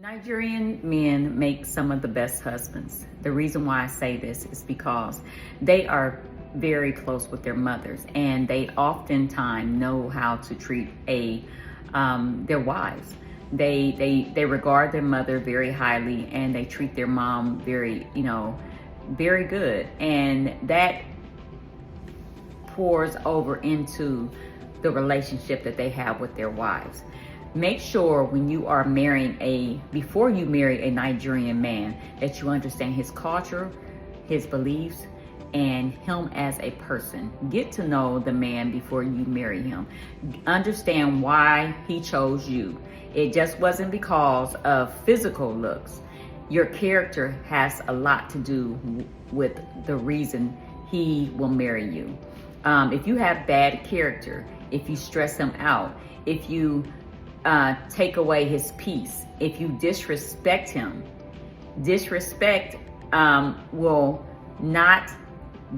Nigerian men make some of the best husbands. The reason why I say this is because they are very close with their mothers, and they oftentimes know how to treat their wives. They regard their mother very highly, and they treat their mom very, very good, and that pours over into the relationship that they have with their wives. Make sure when you are before you marry a Nigerian man, that you understand his culture, his beliefs, and him as a person. Get to know the man before you marry him. Understand why he chose you. It just wasn't because of physical looks. Your character has a lot to do with the reason he will marry you. If you have bad character, if you stress him out, if you take away his peace, if you disrespect him, disrespect will not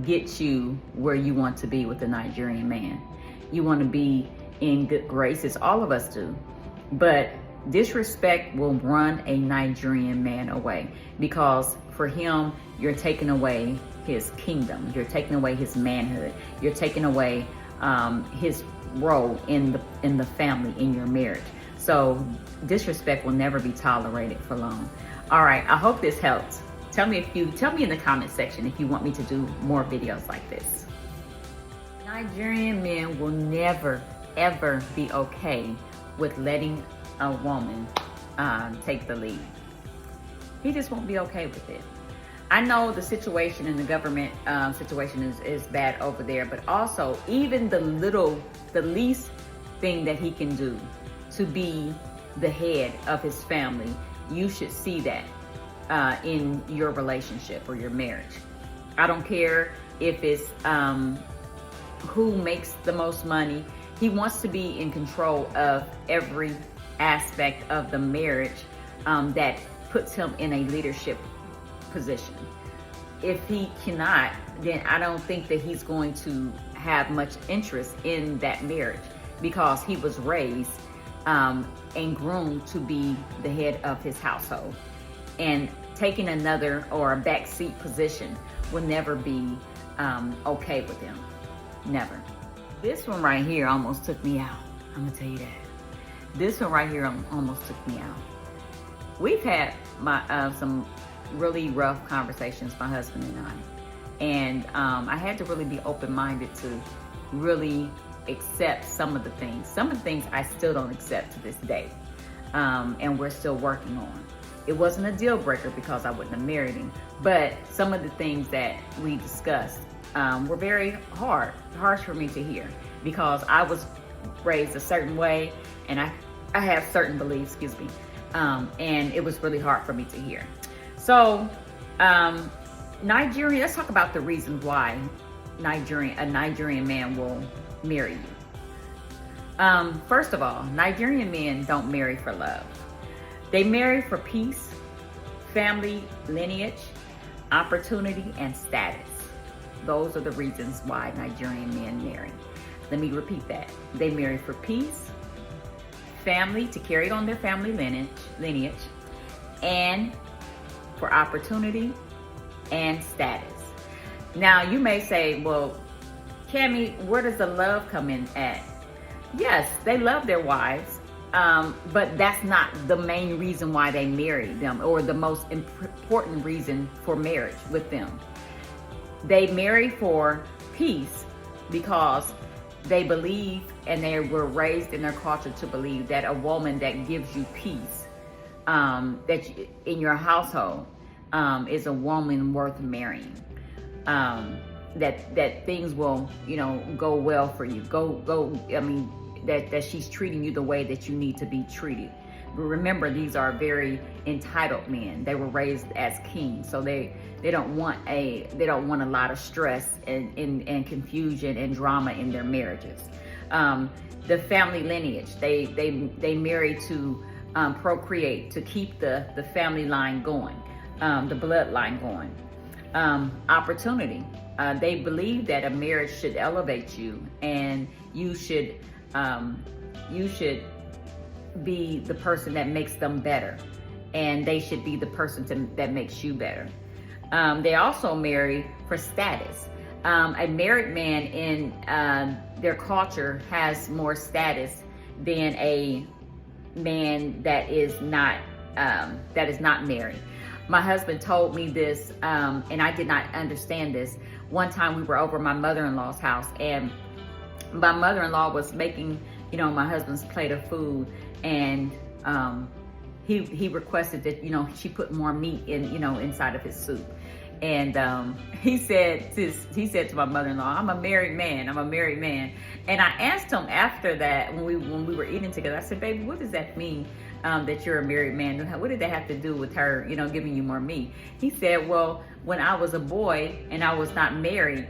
get you where you want to be with a Nigerian man. You want to be in good graces, all of us do, but disrespect will run a Nigerian man away, because for him, you're taking away his kingdom, you're taking away his manhood, you're taking away his role in the family, in your marriage. So disrespect will never be tolerated for long. All right, I hope this helps. Tell me in the comment section if you want me to do more videos like this. Nigerian men will never, ever be okay with letting a woman take the lead. He just won't be okay with it. I know the situation in the government situation is bad over there, but also even the least thing that he can do to be the head of his family, you should see that in your relationship or your marriage. I don't care if it's who makes the most money. He wants to be in control of every aspect of the marriage that puts him in a leadership position. If he cannot, then I don't think that he's going to have much interest in that marriage, because he was raised and groomed to be the head of his household, and taking another or a backseat position will never be okay with him. Never. This one right here almost took me out. I'm gonna tell you that. This one right here almost took me out. We've had some really rough conversations, my husband and I, and I had to really be open-minded to really accept some of the things. Some of the things I still don't accept to this day, and we're still working on. It wasn't a deal breaker because I wouldn't have married him, but some of the things that we discussed were very harsh for me to hear, because I was raised a certain way, and I have certain beliefs, and it was really hard for me to hear. So, Nigerian, let's talk about the reasons why a Nigerian man will marry you. First of all, Nigerian men don't marry for love. They marry for peace, family lineage, opportunity, and status. Those are the reasons why Nigerian men marry. Let me repeat that. They marry for peace, family, to carry on their family lineage, and for opportunity and status. Now, you may say, well, Cami, where does the love come in at? Yes, they love their wives, but that's not the main reason why they marry them, or the most important reason for marriage with them. They marry for peace because they believe, and they were raised in their culture to believe, that a woman that gives you peace in your household is a woman worth marrying. That things will, go well for you. That she's treating you the way that you need to be treated. But remember, these are very entitled men. They were raised as kings, so they don't want a lot of stress and confusion and drama in their marriages. The family lineage, they marry to procreate, to keep the family line going, the bloodline going. Opportunity. They believe that a marriage should elevate you, and you should be the person that makes them better. and they should be the person that makes you better. They also marry for status. A married man in their culture has more status than a man that is not married. My husband told me this, and I did not understand this. One time we were over my mother-in-law's house, and my mother-in-law was making, my husband's plate of food, and he requested that, she put more meat in, inside of his soup. And he said to my mother-in-law, I'm a married man. And I asked him after that, when we were eating together, I said, baby, what does that mean, that you're a married man? What did that have to do with her, giving you more meat? He said, well, when I was a boy and I was not married,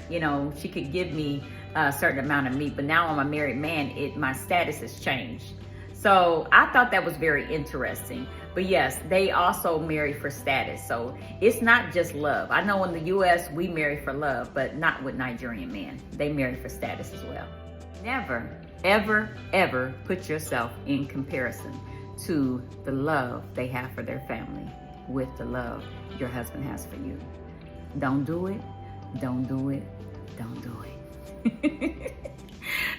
she could give me a certain amount of meat, but now I'm a married man, my status has changed. So I thought that was very interesting. But yes, they also marry for status. So it's not just love. I know in the US we marry for love, but not with Nigerian men. They marry for status as well. Never, ever, ever put yourself in comparison to the love they have for their family with the love your husband has for you. Don't do it. Don't do it. Don't do it.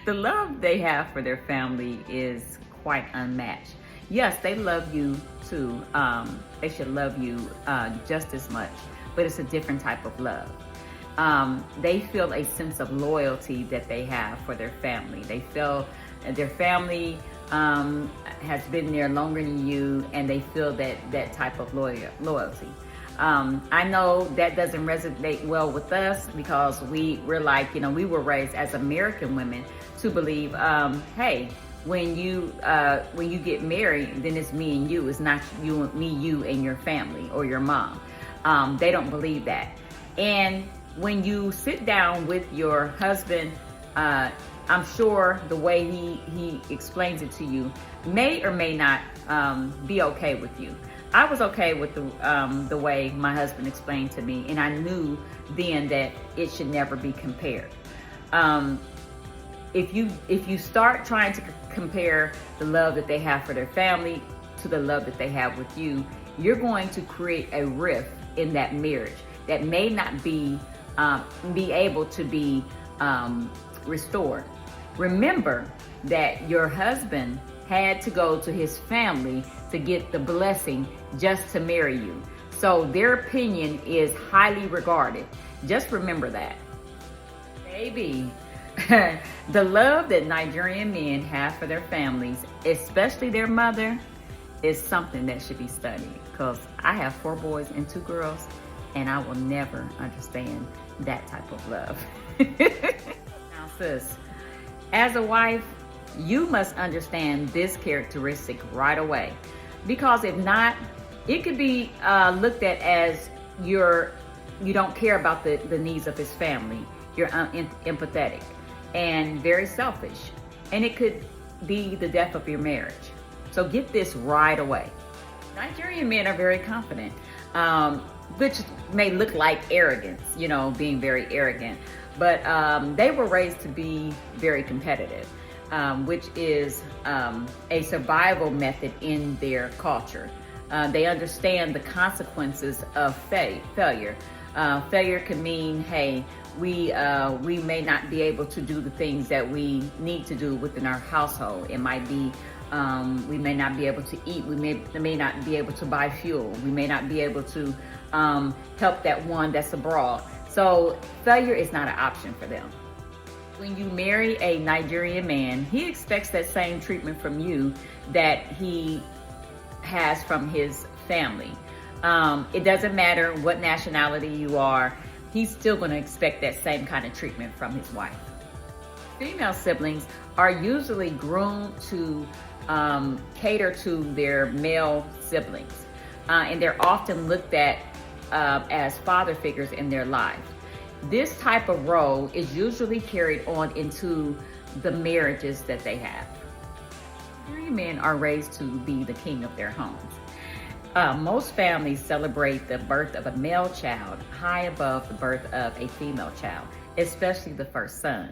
The love they have for their family is quite unmatched. Yes, they love you too. They should love you just as much, but it's a different type of love. They feel a sense of loyalty that they have for their family. They feel their family has been there longer than you, and they feel that type of loyalty. I know that doesn't resonate well with us because we're like, we were raised as American women to believe, hey, when you get married, then it's me and you. It's not you and your family or your mom. They don't believe that. And when you sit down with your husband, I'm sure the way he explains it to you may or may not be okay with you. I was okay with the way my husband explained to me, and I knew then that it should never be compared. If you start trying to compare the love that they have for their family to the love that they have with you, you're going to create a rift in that marriage that may not be able to be restored. Remember that your husband had to go to his family to get the blessing just to marry you. So their opinion is highly regarded. Just remember that. Baby, the love that Nigerian men have for their families, especially their mother, is something that should be studied, because I have 4 boys and 2 girls, and I will never understand that type of love. Now, sis, as a wife, you must understand this characteristic right away, because if not, it could be looked at as you don't care about the needs of his family. You're empathetic and very selfish, and it could be the death of your marriage. So get this right away. Nigerian men are very confident, which may look like arrogance, being very arrogant, but they were raised to be very competitive, which is a survival method in their culture. They understand the consequences of failure. Failure can mean, hey, we may not be able to do the things that we need to do within our household. It might be we may not be able to eat. We may not be able to buy fuel. We may not be able to help that one that's abroad. So failure is not an option for them. When you marry a Nigerian man, he expects that same treatment from you that he has from his family. It doesn't matter what nationality you are, he's still going to expect that same kind of treatment from his wife. Female siblings are usually groomed to cater to their male siblings, and they're often looked at as father figures in their lives. This type of role is usually carried on into the marriages that they have. Nigerian men are raised to be the king of their homes. Most families celebrate the birth of a male child high above the birth of a female child, especially the first son.